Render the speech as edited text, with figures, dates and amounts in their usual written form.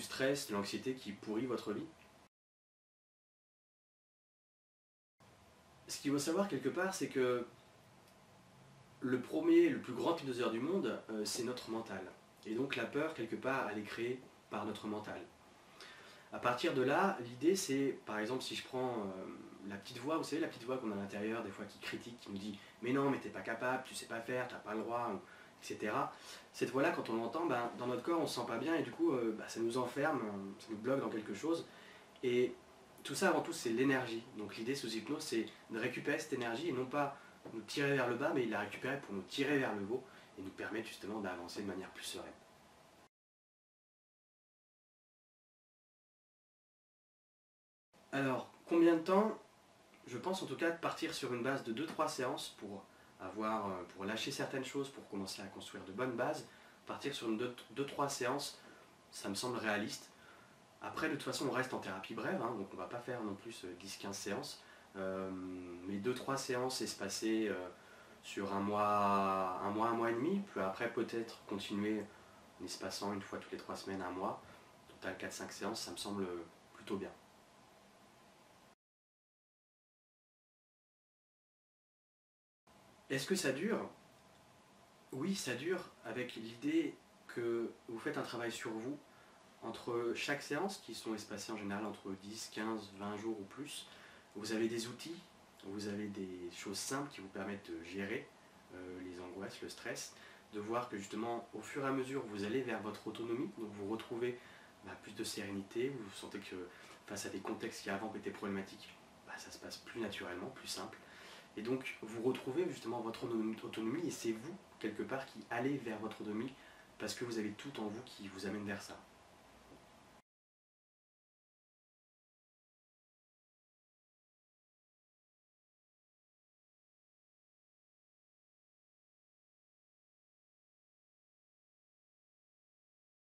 du stress, de l'anxiété qui pourrit votre vie? Ce qu'il faut savoir quelque part, c'est que le premier, le plus grand hypnoseur du monde, c'est notre mental. Et donc la peur, quelque part, elle est créée par notre mental. À partir de là, l'idée c'est, par exemple, si je prends la petite voix, vous savez, la petite voix qu'on a à l'intérieur, des fois qui critique, qui nous dit «Mais non, mais t'es pas capable, tu sais pas faire, t'as pas le droit», etc. Cette voix-là, quand on l'entend, ben, dans notre corps, on se sent pas bien et du coup, ça nous enferme, ça nous bloque dans quelque chose. Et tout ça, avant tout, c'est l'énergie. Donc l'idée sous hypnose, c'est de récupérer cette énergie et non pas nous tirer vers le bas, mais la récupérer pour nous tirer vers le haut et nous permettre justement d'avancer de manière plus sereine. Alors, combien de temps? Je pense en tout cas de partir sur une base de 2-3 séances pour pour lâcher certaines choses, pour commencer à construire de bonnes bases. Partir sur une 2-3 séances, ça me semble réaliste. Après, de toute façon, on reste en thérapie brève, hein, donc on ne va pas faire non plus 10-15 séances. Mais 2-3 séances espacées sur un mois et demi, puis après peut-être continuer en espaçant une fois toutes les 3 semaines, un mois. Total 4-5 séances, ça me semble plutôt bien. Est-ce que ça dure? Oui, ça dure avec l'idée que vous faites un travail sur vous entre chaque séance, qui sont espacées en général entre 10, 15, 20 jours ou plus. Vous avez des outils, vous avez des choses simples qui vous permettent de gérer les angoisses, le stress, de voir que justement au fur et à mesure vous allez vers votre autonomie, donc vous retrouvez plus de sérénité, vous sentez que face à des contextes qui avant étaient problématiques, ça se passe plus naturellement, plus simple. Et donc vous retrouvez justement votre autonomie et c'est vous, quelque part, qui allez vers votre autonomie parce que vous avez tout en vous qui vous amène vers ça.